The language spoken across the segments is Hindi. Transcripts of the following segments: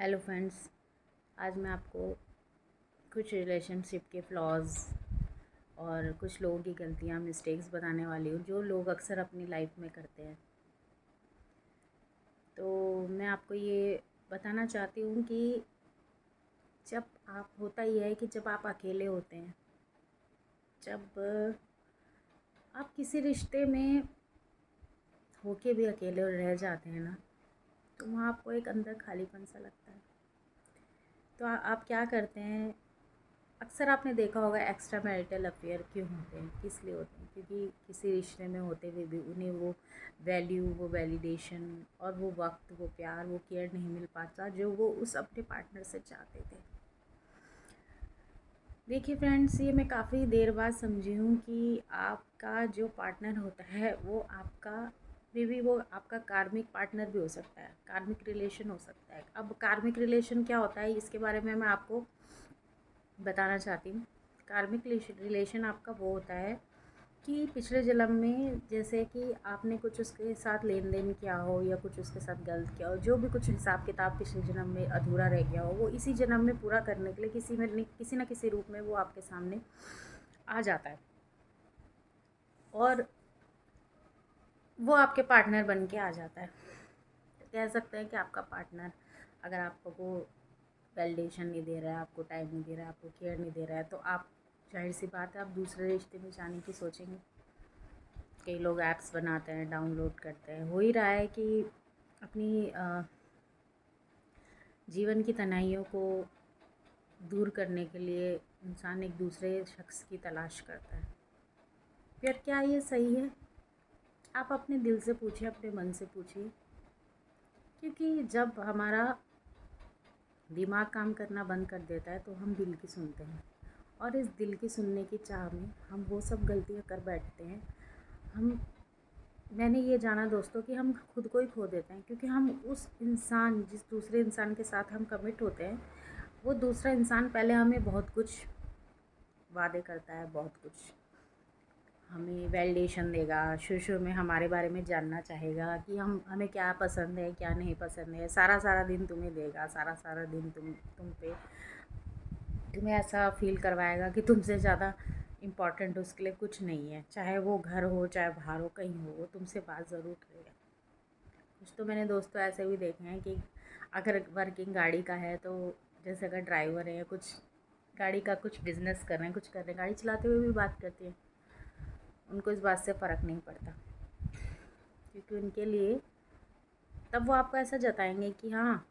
Hello friends. आज मैं आपको कुछ रिलेशनशिप के फ्लॉज़ और कुछ लोगों की गलतियाँ मिस्टेक्स बताने वाली हूँ जो लोग अक्सर अपनी लाइफ में करते हैं। तो मैं आपको ये बताना चाहती हूँ कि जब आप होता ही है कि जब आप अकेले होते हैं, जब आप किसी रिश्ते में होके भी अकेले रह जाते हैं ना, तो वहाँ आपको एक अंदर खालीपन सा लगता है। तो आप क्या करते हैं, अक्सर आपने देखा होगा एक्स्ट्रा मैरिटल अफेयर क्यों होते हैं, किस लिए होते हैं? क्योंकि किसी रिश्ते में होते हुए भी उन्हें वो वैल्यू, वो वैलिडेशन और वो वक्त, वो प्यार, वो केयर नहीं मिल पाता जो वो उस अपने पार्टनर से चाहते थे। देखिए फ्रेंड्स, ये मैं काफ़ी देर बाद समझी हूँ कि आपका जो पार्टनर होता है वो आपका भी वो आपका कार्मिक पार्टनर भी हो सकता है, कार्मिक रिलेशन हो सकता है। अब कार्मिक रिलेशन क्या होता है, इसके बारे में मैं आपको बताना चाहती हूँ। कार्मिक रिलेशन आपका वो होता है कि पिछले जन्म में जैसे कि आपने कुछ उसके साथ लेन देन किया हो या कुछ उसके साथ गलत किया हो, जो भी कुछ हिसाब किताब पिछले जन्म में अधूरा रह गया हो, वो इसी जन्म में पूरा करने के लिए किसी न किसी रूप में वो आपके सामने आ जाता है और वो आपके पार्टनर बन के आ जाता है। कह सकते हैं कि आपका पार्टनर अगर आपको वो वैलिडेशन नहीं दे रहा है, आपको टाइम नहीं दे रहा है, आपको केयर नहीं दे रहा है, तो आप जाहिर सी बात है आप दूसरे रिश्ते में जाने की सोचेंगे। कई लोग ऐप्स बनाते हैं, डाउनलोड करते हैं। हो ही रहा है कि अपनी जीवन की तन्हाइयों को दूर करने के लिए इंसान एक दूसरे शख्स की तलाश करता है। फिर क्या ये सही है? आप अपने दिल से पूछिए, अपने मन से पूछिए, क्योंकि जब हमारा दिमाग काम करना बंद कर देता है तो हम दिल की सुनते हैं, और इस दिल की सुनने की चाह में हम वो सब गलतियाँ कर बैठते हैं। हम मैंने ये जाना दोस्तों कि हम खुद को ही खो देते हैं, क्योंकि हम उस इंसान, जिस दूसरे इंसान के साथ हम कमिट होते हैं, वो दूसरा इंसान पहले हमें बहुत कुछ वादे करता है, बहुत कुछ हमें वैलिडेशन देगा, शुरू में हमारे बारे में जानना चाहेगा कि हमें क्या पसंद है, क्या नहीं पसंद है। सारा सारा दिन तुम्हें देगा, सारा सारा दिन तुम्हें ऐसा फील करवाएगा कि तुमसे ज़्यादा इम्पॉर्टेंट उसके लिए कुछ नहीं है। चाहे वो घर हो, चाहे बाहर हो, कहीं हो, वो तुमसे बात ज़रूर करेगा। कुछ तो मैंने दोस्तों ऐसे भी देखे हैं कि अगर वर्किंग गाड़ी का है, तो जैसे अगर ड्राइवर है, कुछ गाड़ी का कुछ बिज़नेस कर रहे हैं, कुछ कर रहे हैं, गाड़ी चलाते हुए भी बात करती हैं, उनको इस बात से फ़र्क नहीं पड़ता, क्योंकि उनके लिए तब वो आपको ऐसा जताएंगे कि हाँ,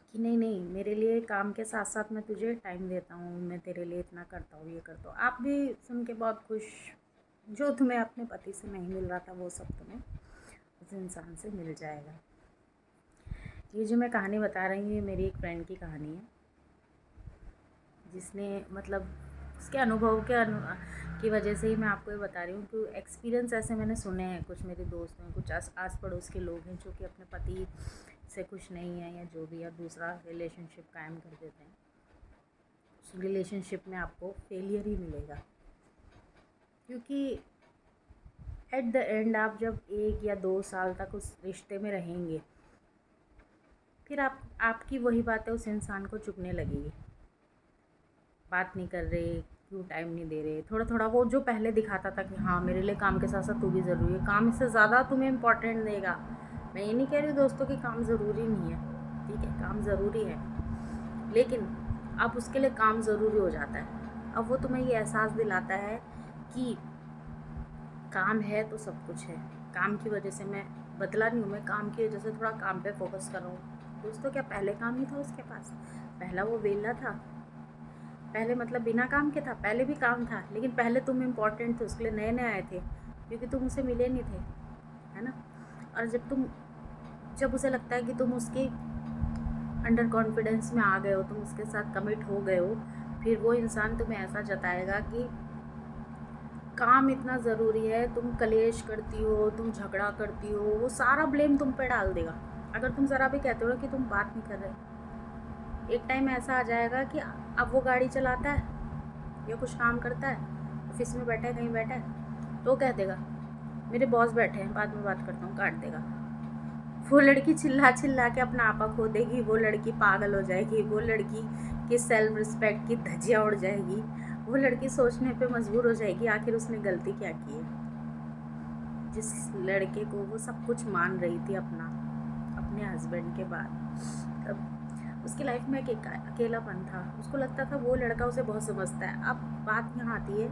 कि नहीं नहीं, मेरे लिए काम के साथ साथ मैं तुझे टाइम देता हूँ, मैं तेरे लिए इतना करता हूँ, ये करता हूँ। आप भी सुन के बहुत खुश, जो तुम्हें अपने पति से नहीं मिल रहा था वो सब तुम्हें उस इंसान से मिल जाएगा। ये जो मैं कहानी बता रही हूँ, ये मेरी एक फ्रेंड की कहानी है, जिसने मतलब उसके अनुभव की वजह से ही मैं आपको ये बता रही हूँ कि एक्सपीरियंस ऐसे मैंने सुने हैं। कुछ मेरे दोस्त हैं, कुछ आस पड़ोस के लोग हैं जो कि अपने पति से खुश नहीं है या जो भी है, दूसरा रिलेशनशिप कायम कर देते हैं। उस रिलेशनशिप में आपको फेलियर ही मिलेगा, क्योंकि एट द एंड आप जब 1 या 2 साल तक उस रिश्ते में रहेंगे, फिर आपकी वही बातें उस इंसान को चुभने लगेगी। बात नहीं कर रहे, क्यों टाइम नहीं दे रहे, थोड़ा थोड़ा वो जो पहले दिखाता था कि हाँ मेरे लिए काम के साथ साथ तू भी ज़रूरी है, काम इससे ज़्यादा तुम्हें इम्पोर्टेंट देगा। मैं ये नहीं कह रही दोस्तों कि काम ज़रूरी नहीं है, ठीक है, काम ज़रूरी है, लेकिन अब उसके लिए काम ज़रूरी हो जाता है। अब वो तुम्हें ये एहसास दिलाता है कि काम है तो सब कुछ है। काम की वजह से मैं बदला नहीं हूँ, मैं काम की वजह से थोड़ा काम पे फोकस कर रहा हूँ। दोस्तों, क्या पहले काम नहीं था उसके पास? पहला वो वेला था, पहले मतलब बिना काम के था, पहले भी काम था, लेकिन पहले तुम इम्पोर्टेंट थे, उसके लिए नए नए आए थे, क्योंकि तुम उसे मिले नहीं थे, है ना। और जब उसे लगता है कि तुम उसके अंडर कॉन्फिडेंस में आ गए हो, तुम उसके साथ कमिट हो गए हो, फिर वो इंसान तुम्हें ऐसा जताएगा कि काम इतना ज़रूरी है, तुम कलेश करती हो, तुम झगड़ा करती हो, वो सारा ब्लेम तुम पे डाल देगा। अगर तुम ज़रा भी कहते हो कि तुम बात नहीं कर रहे, एक टाइम ऐसा आ जाएगा कि अब वो गाड़ी चलाता है या कुछ काम करता है, ऑफिस में बैठा है, कहीं बैठा है, तो कह देगा मेरे बॉस बैठे हैं, बाद में बात करता हूँ, काट देगा। वो लड़की चिल्ला चिल्ला के अपना आपा खो देगी, वो लड़की पागल हो जाएगी, वो लड़की की सेल्फ रिस्पेक्ट की धज्जियाँ उड़ जाएगी, वो लड़की सोचने पे मजबूर हो जाएगी आखिर उसने गलती क्या की है। जिस लड़के को वो सब कुछ मान रही थी अपने हस्बैंड के बाद, तब उसकी लाइफ में एक अकेलापन था। उसको लगता था वो लड़का उसे बहुत समझता है। अब बात यहाँ आती है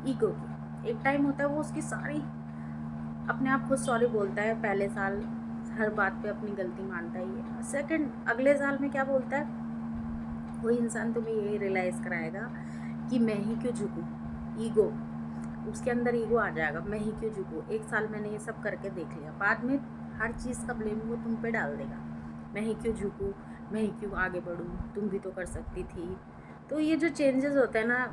ईगो की। एक टाइम होता है वो उसकी सारी अपने आप खुद सॉरी बोलता है, पहले साल हर बात पे अपनी गलती मानता ही है। सेकंड अगले साल में क्या बोलता है, कोई इंसान तुम्हें यही रियलाइज़ कराएगा कि मैं ही क्यों झुकूँ। ईगो, उसके अंदर ईगो आ जाएगा, मैं ही क्यों झुकूँ, एक साल मैंने ये सब करके देख लिया। बाद में हर चीज़ का ब्लेम वो तुम पे डाल देगा, मैं ही क्यों झुकूँ, मैं ही क्यों आगे बढ़ूँ, तुम भी तो कर सकती थी। तो ये जो चेंजेस होते हैं ना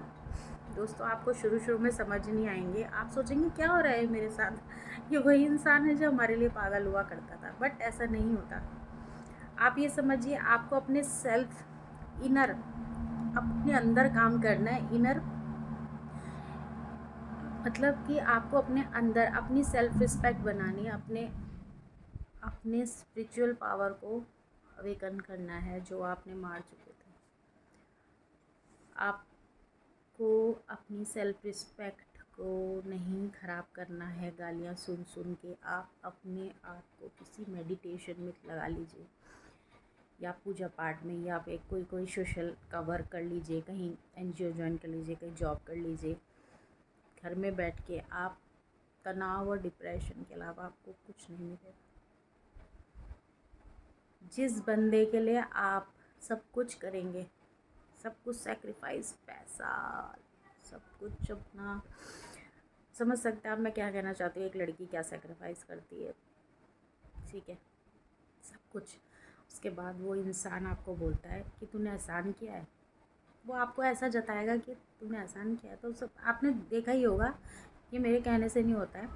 दोस्तों, आपको शुरू शुरू में समझ नहीं आएंगे। आप सोचेंगे क्या हो रहा है मेरे साथ, ये वही इंसान है जो हमारे लिए पागल हुआ करता था। बट ऐसा नहीं होता। आप ये समझिए, आपको अपने सेल्फ इनर, अपने अंदर काम करना है। इनर मतलब कि आपको अपने अंदर अपनी सेल्फ रिस्पेक्ट बनानी है, अपने स्पिरिचुअल पावर को अवेकन करना है जो आपने मार चुके थे। आपको अपनी सेल्फ रिस्पेक्ट को नहीं ख़राब करना है गालियाँ सुन सुन के। आप अपने आप को किसी मेडिटेशन में लगा लीजिए, या पूजा पाठ में, या फिर कोई सोशल का वर्क कर लीजिए, कहीं एनजीओ ज्वाइन कर लीजिए, कहीं जॉब कर लीजिए। घर में बैठ के आप तनाव और डिप्रेशन के अलावा आपको कुछ नहीं मिलेगा। जिस बंदे के लिए आप सब कुछ करेंगे, सब कुछ सेक्रीफाइस, पैसा, सब कुछ अपना, समझ सकते हैं आप मैं क्या कहना चाहती हूँ। एक लड़की क्या सेक्रीफाइस करती है, ठीक है, सब कुछ। उसके बाद वो इंसान आपको बोलता है कि तूने एहसान किया है, वो आपको ऐसा जताएगा कि तूने एहसान किया है। तो सब आपने देखा ही होगा, ये मेरे कहने से नहीं होता है।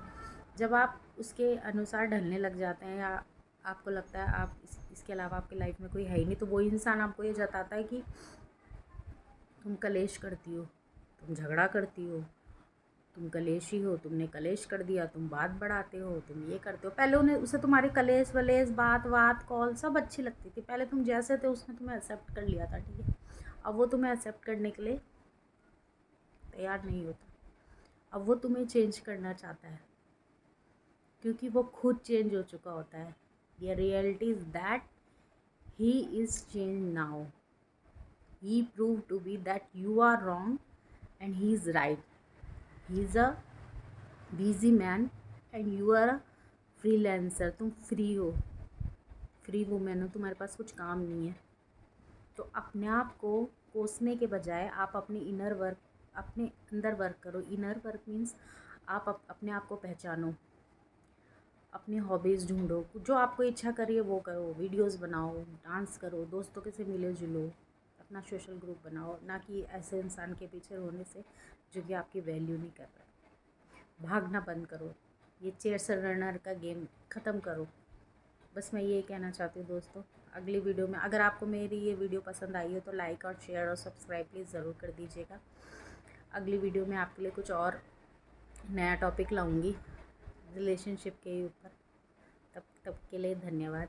जब आप उसके अनुसार ढलने लग जाते हैं, या आपको लगता है आप इसके अलावा आपकी लाइफ में कोई है ही नहीं, तो वो इंसान आपको ये जताता है कि तुम कलेश करती हो, तुम झगड़ा करती हो, तुम कलेशी हो, तुमने कलेश कर दिया, तुम बात बढ़ाते हो, तुम ये करते हो। पहले उसे तुम्हारी कलेश वलेश बात कॉल सब अच्छी लगती थी। पहले तुम जैसे थे उसने तुम्हें एक्सेप्ट कर लिया था, ठीक है। अब वो तुम्हें एक्सेप्ट करने के लिए तैयार नहीं होता। अब वो तुम्हें चेंज करना चाहता है, क्योंकि वो खुद चेंज हो चुका होता है। The reality is that he is change now. He proved to be that you are wrong and he is right. He is a busy man and you are a freelancer. तुम फ्री हो, फ्री वुमेन हो, तुम्हारे पास कुछ काम नहीं है। तो अपने आप को कोसने के बजाय आप अपनी इनर वर्क, अपने अंदर वर्क करो। इनर वर्क मीन्स आप अपने आप को पहचानो, अपनी हॉबीज़ ढूंढो, जो आपको इच्छा करिए वो करो, वीडियोस बनाओ, डांस करो, दोस्तों के से मिलो जुलो, अपना सोशल ग्रुप बनाओ, ना कि ऐसे इंसान के पीछे होने से जो कि आपकी वैल्यू नहीं कर रहा। भागना बंद करो, ये चेयर रनर का गेम ख़त्म करो। बस मैं ये कहना चाहती हूँ दोस्तों। अगली वीडियो में अगर आपको मेरी ये वीडियो पसंद आई हो तो लाइक और शेयर और सब्सक्राइब प्लीज़ ज़रूर कर दीजिएगा। अगली वीडियो में आपके लिए कुछ और नया टॉपिक लाऊंगी रिलेशनशिप के ऊपर। तब के लिए धन्यवाद।